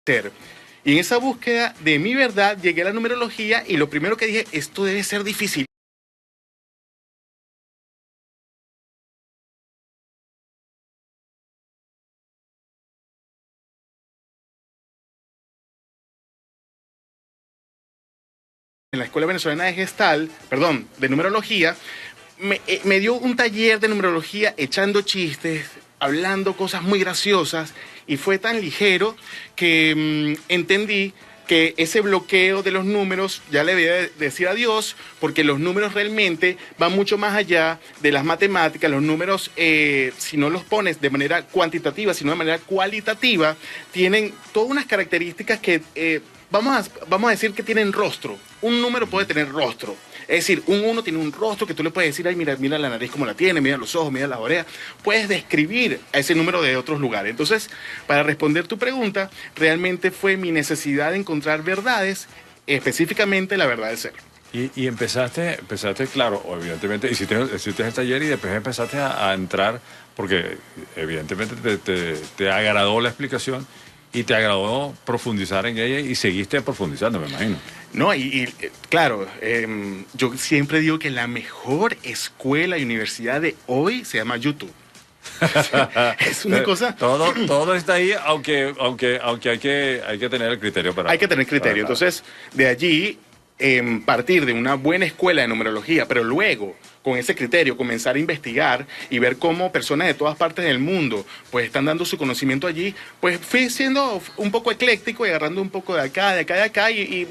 ser. Y en esa búsqueda de mi verdad llegué a la numerología y lo primero que dije, esto debe ser difícil. En la Escuela Venezolana de Gestal, perdón, de numerología, me dio un taller de numerología echando chistes, hablando cosas muy graciosas y fue tan ligero que entendí que ese bloqueo de los números ya le debía decir adiós, porque los números realmente van mucho más allá de las matemáticas. Los números, si no los pones de manera cuantitativa, sino de manera cualitativa, tienen todas unas características que vamos a decir que tienen rostro. Un número puede tener rostro. Es decir, un 1 tiene un rostro que tú le puedes decir, ay, mira la nariz como la tiene, mira los ojos, mira las orejas. Puedes describir a ese número de otros lugares. Entonces, para responder tu pregunta, realmente fue mi necesidad de encontrar verdades, específicamente la verdad del ser. Y empezaste, claro, evidentemente, hiciste el taller y después empezaste a entrar, porque evidentemente te agradó la explicación y te agradó profundizar en ella y seguiste profundizando, me imagino. No, claro, yo siempre digo que la mejor escuela y universidad de hoy se llama YouTube. Es una cosa... Todo está ahí, aunque hay que tener el criterio para... Hay que tener criterio. Entonces, de allí, partir de una buena escuela de numerología, pero luego, con ese criterio, comenzar a investigar y ver cómo personas de todas partes del mundo pues están dando su conocimiento allí, pues fui siendo un poco ecléctico y agarrando un poco de acá y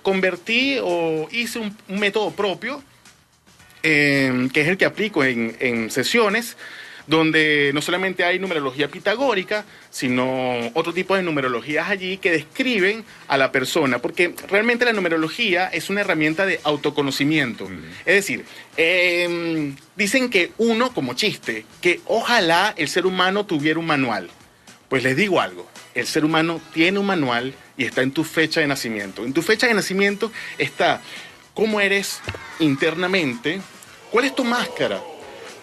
convertí o hice un método propio, que es el que aplico en sesiones, donde no solamente hay numerología pitagórica, sino otro tipo de numerologías allí que describen a la persona, porque realmente la numerología es una herramienta de autoconocimiento. Es decir, dicen que uno, como chiste, que ojalá el ser humano tuviera un manual. Pues les digo algo, el ser humano tiene un manual y está en tu fecha de nacimiento. En tu fecha de nacimiento está cómo eres internamente, cuál es tu máscara,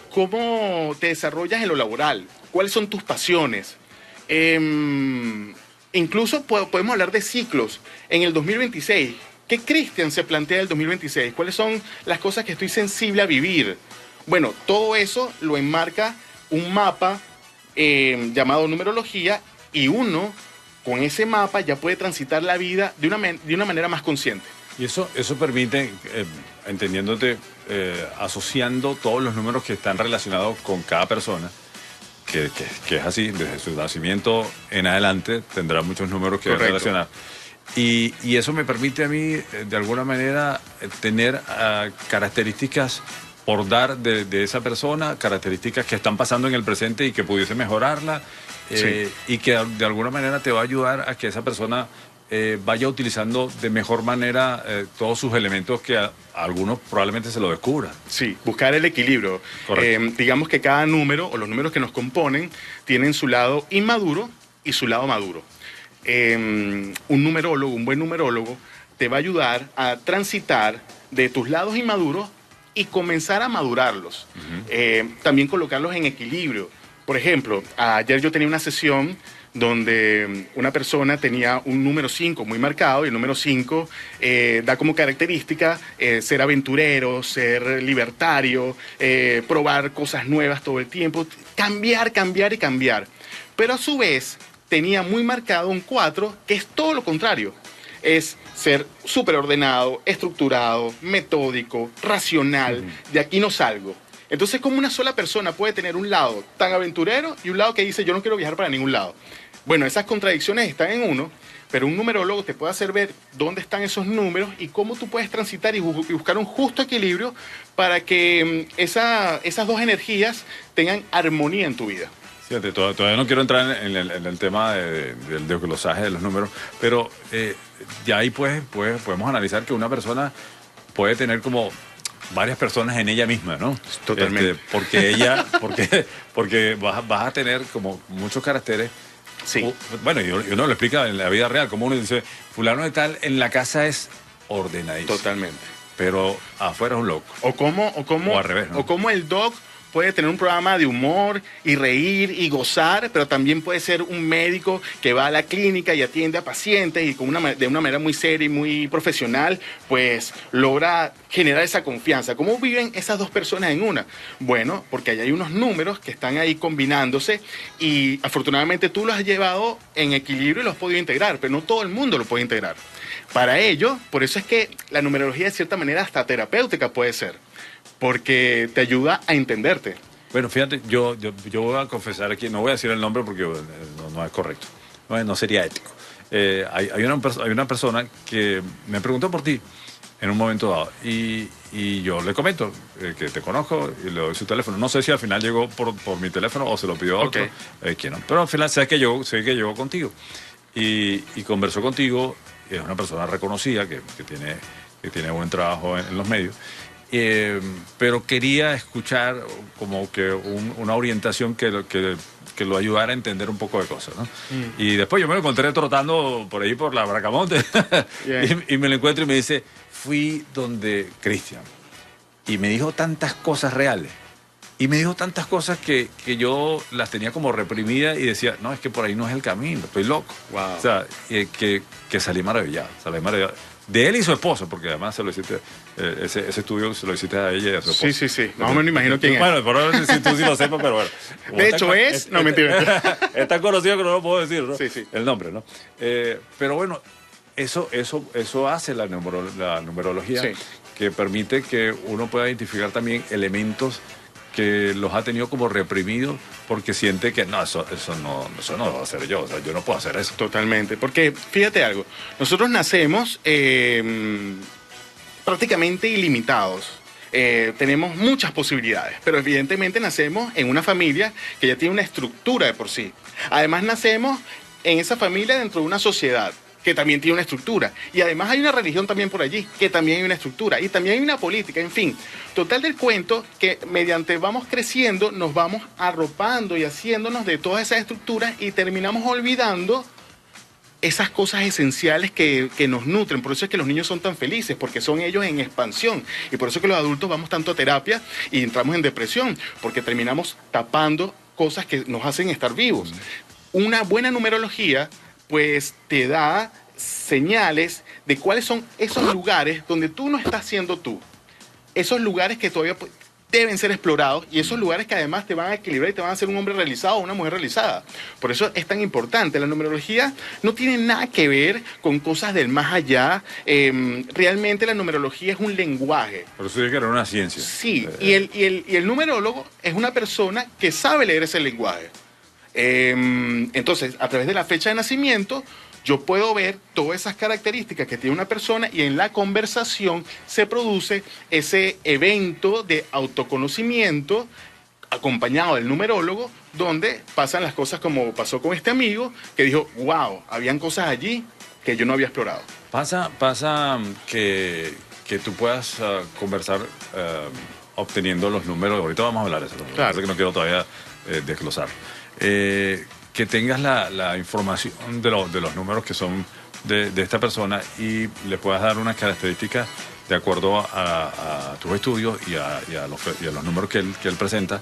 cómo te desarrollas en lo laboral, cuáles son tus pasiones. Incluso podemos hablar de ciclos. En el 2026, ¿qué Cristian se plantea el 2026? ¿Cuáles son las cosas que estoy sensible a vivir? Bueno, todo eso lo enmarca un mapa llamado numerología, y uno con ese mapa ya puede transitar la vida de una manera más consciente. Y eso permite, entendiéndote, asociando todos los números que están relacionados con cada persona, que es así, desde su nacimiento en adelante tendrá muchos números que relacionar. Y eso me permite a mí, de alguna manera, tener características por dar de esa persona, características que están pasando en el presente y que pudiese mejorarla, sí. Y que de alguna manera te va a ayudar a que esa persona vaya utilizando de mejor manera todos sus elementos que a algunos probablemente se lo descubran. Sí, buscar el equilibrio. Digamos que cada número o los números que nos componen tienen su lado inmaduro y su lado maduro. Un numerólogo, un buen numerólogo, te va a ayudar a transitar de tus lados inmaduros y comenzar a madurarlos. También colocarlos en equilibrio. Por ejemplo, ayer yo tenía una sesión donde una persona tenía un número 5 muy marcado, y el número 5 da como característica ser aventurero, ser libertario, probar cosas nuevas todo el tiempo, cambiar. Pero a su vez tenía muy marcado un 4, que es todo lo contrario. Es ser súper ordenado, estructurado, metódico, racional. De aquí no salgo. Entonces, como una sola persona puede tener un lado tan aventurero y un lado que dice, yo no quiero viajar para ningún lado. Bueno, esas contradicciones están en uno, pero un numerólogo te puede hacer ver dónde están esos números y cómo tú puedes transitar y buscar un justo equilibrio para que esas dos energías tengan armonía en tu vida. Fíjate, todavía no quiero entrar en el tema del desglosaje de los números, pero ya ahí podemos analizar que una persona puede tener como varias personas en ella misma, ¿no? Totalmente. Porque vas a tener como muchos caracteres. Sí. Bueno, y uno lo explica en la vida real, como uno dice, fulano de tal en la casa es ordenadísimo. Totalmente. Pero afuera es un loco. O al revés, ¿no? O como el doc puede tener un programa de humor y reír y gozar, pero también puede ser un médico que va a la clínica y atiende a pacientes y de una manera muy seria y muy profesional, pues logra generar esa confianza. ¿Cómo viven esas dos personas en una? Bueno, porque hay unos números que están ahí combinándose y afortunadamente tú los has llevado en equilibrio y los has podido integrar, pero no todo el mundo lo puede integrar. Para ello, por eso es que la numerología de cierta manera hasta terapéutica puede ser, porque te ayuda a entenderte. Bueno, fíjate, yo voy a confesar aquí, no voy a decir el nombre porque no es correcto, no sería ético. Hay una persona que me preguntó por ti en un momento dado y yo le comento que te conozco y le doy su teléfono. No sé si al final llegó por mi teléfono o se lo pidió a otro, que no. Pero al final sé que llegó contigo y conversó contigo. Es una persona reconocida que tiene buen trabajo en los medios. Pero quería escuchar como que una orientación que lo ayudara a entender un poco de cosas, ¿no? Y después yo me lo encontré trotando por ahí por la Bracamonte y me lo encuentro y me dice, fui donde Cristian y me dijo tantas cosas reales y me dijo tantas cosas que yo las tenía como reprimidas y decía, no, es que por ahí no es el camino, estoy loco. Wow. O sea, que salí maravillado. De él y su esposa, porque además se lo hiciste, ese estudio se lo hiciste a ella y a su esposa. Sí. Más o menos imagino quién es. Bueno, por ahora si tú sí lo sepas, pero bueno. De hecho no, mentira. Es tan conocido que no lo puedo decir, ¿no? Sí. El nombre, ¿no? Pero bueno, eso hace la numerología, sí, que permite que uno pueda identificar también elementos que los ha tenido como reprimidos porque siente que no, eso no lo va a hacer yo, o sea, yo no puedo hacer eso. Totalmente, porque fíjate algo, nosotros nacemos prácticamente ilimitados. Tenemos muchas posibilidades, pero evidentemente nacemos en una familia que ya tiene una estructura de por sí. Además nacemos en esa familia dentro de una sociedad que también tiene una estructura. Y además hay una religión también por allí, que también hay una estructura. Y también hay una política, en fin. Total del cuento que mediante vamos creciendo, nos vamos arropando y haciéndonos de todas esas estructuras y terminamos olvidando esas cosas esenciales que nos nutren. Por eso es que los niños son tan felices, porque son ellos en expansión. Y por eso es que los adultos vamos tanto a terapia y entramos en depresión, porque terminamos tapando cosas que nos hacen estar vivos. Una buena numerología pues te da señales de cuáles son esos lugares donde tú no estás siendo tú. Esos lugares que todavía deben ser explorados y esos lugares que además te van a equilibrar y te van a hacer un hombre realizado o una mujer realizada. Por eso es tan importante. La numerología no tiene nada que ver con cosas del más allá. Realmente la numerología es un lenguaje. Por eso dije que era una ciencia. Sí, y el numerólogo es una persona que sabe leer ese lenguaje. Entonces, a través de la fecha de nacimiento, yo puedo ver todas esas características que tiene una persona y en la conversación se produce ese evento de autoconocimiento acompañado del numerólogo, donde pasan las cosas como pasó con este amigo que dijo, wow, habían cosas allí que yo no había explorado. Pasa que tú puedas conversar obteniendo los números. Ahorita vamos a hablar de eso. Claro. Que no quiero todavía desglosar. Que tengas la información de los números que son de esta persona y le puedas dar unas características de acuerdo a tus estudios y a los números que él presenta.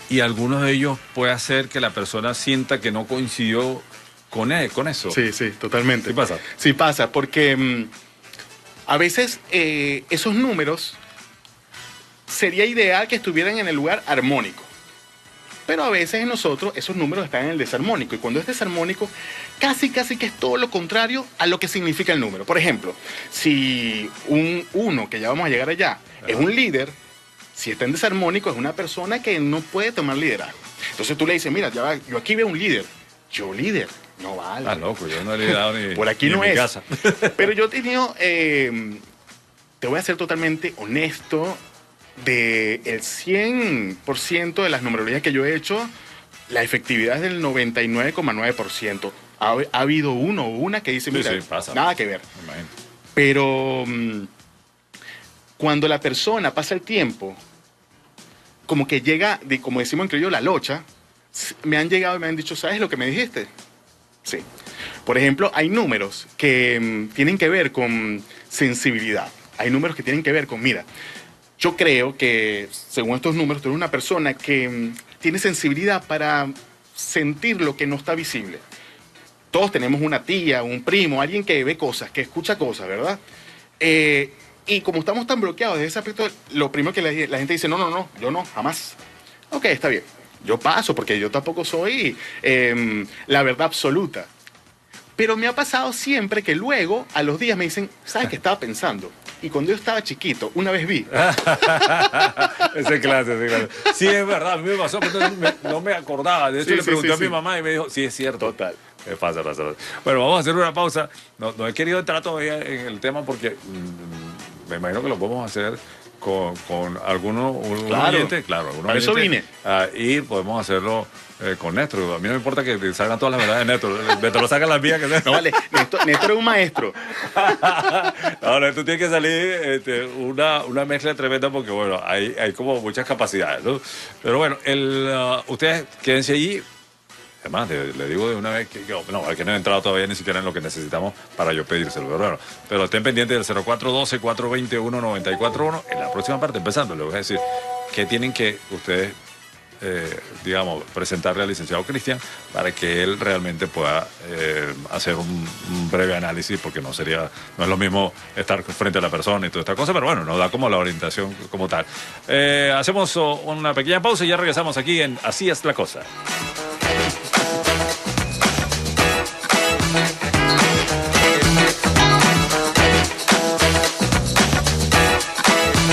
Y algunos de ellos puede hacer que la persona sienta que no coincidió con eso. Sí, totalmente. ¿Sí pasa? Sí pasa, porque a veces esos números sería ideal que estuvieran en el lugar armónico. Pero a veces en nosotros esos números están en el desarmónico. Y cuando es desarmónico, casi que es todo lo contrario a lo que significa el número. Por ejemplo, si un 1, que ya vamos a llegar allá, es un líder, si está en desarmónico, es una persona que no puede tomar liderazgo. Entonces tú le dices, mira, ya va, yo aquí veo un líder. Yo líder, no vale. Ah, loco, yo no he liderado ni por aquí ni no en mi es. casa. Pero yo he tenido, te voy a ser totalmente honesto, del 100% de las numerologías que yo he hecho, la efectividad es del 99,9%. Ha habido uno o una que dice, mira, pasa, nada que ver. Pero cuando la persona pasa el tiempo, como que llega, como decimos en criollo, la locha, me han llegado y me han dicho, ¿sabes lo que me dijiste? Sí. Por ejemplo, hay números que tienen que ver con sensibilidad. Hay números que tienen que ver con, mira, yo creo que, según estos números, tú eres una persona que tiene sensibilidad para sentir lo que no está visible. Todos tenemos una tía, un primo, alguien que ve cosas, que escucha cosas, ¿verdad? Y como estamos tan bloqueados de ese aspecto, lo primero que la gente dice, no, yo no, jamás. Ok, está bien. Yo paso porque yo tampoco soy la verdad absoluta. Pero me ha pasado siempre que luego, a los días, me dicen, ¿sabes qué estaba pensando? Y cuando yo estaba chiquito, una vez vi. Ese clase. Sí, es verdad, a mí me pasó, pero no me acordaba. De hecho, le pregunté a mi mamá y me dijo, sí, es cierto. Total. Pasa. Bueno, vamos a hacer una pausa. No he querido entrar todavía en el tema porque me imagino que lo podemos hacer con algunos oyentes. Claro, algunos para eso oyentes, vine. y podemos hacerlo con Néstor. A mí no me importa que te salgan todas las verdades de Néstor. Te lo sacan las mías. No, vale, Néstor es un maestro. No, Néstor tiene que salir una mezcla tremenda porque, bueno, hay como muchas capacidades, ¿no? Pero bueno, ustedes quédense allí. Además, le digo de una vez que no he entrado todavía ni siquiera en lo que necesitamos para yo pedírselo. Pero estén pendientes del 0412-421-941. En la próxima parte, empezando, les voy a decir qué tienen que ustedes, presentarle al licenciado Cristian para que él realmente pueda hacer un breve análisis, porque no es lo mismo estar frente a la persona y toda esta cosa, pero bueno, nos da como la orientación como tal. Hacemos una pequeña pausa y ya regresamos aquí en Así es la cosa.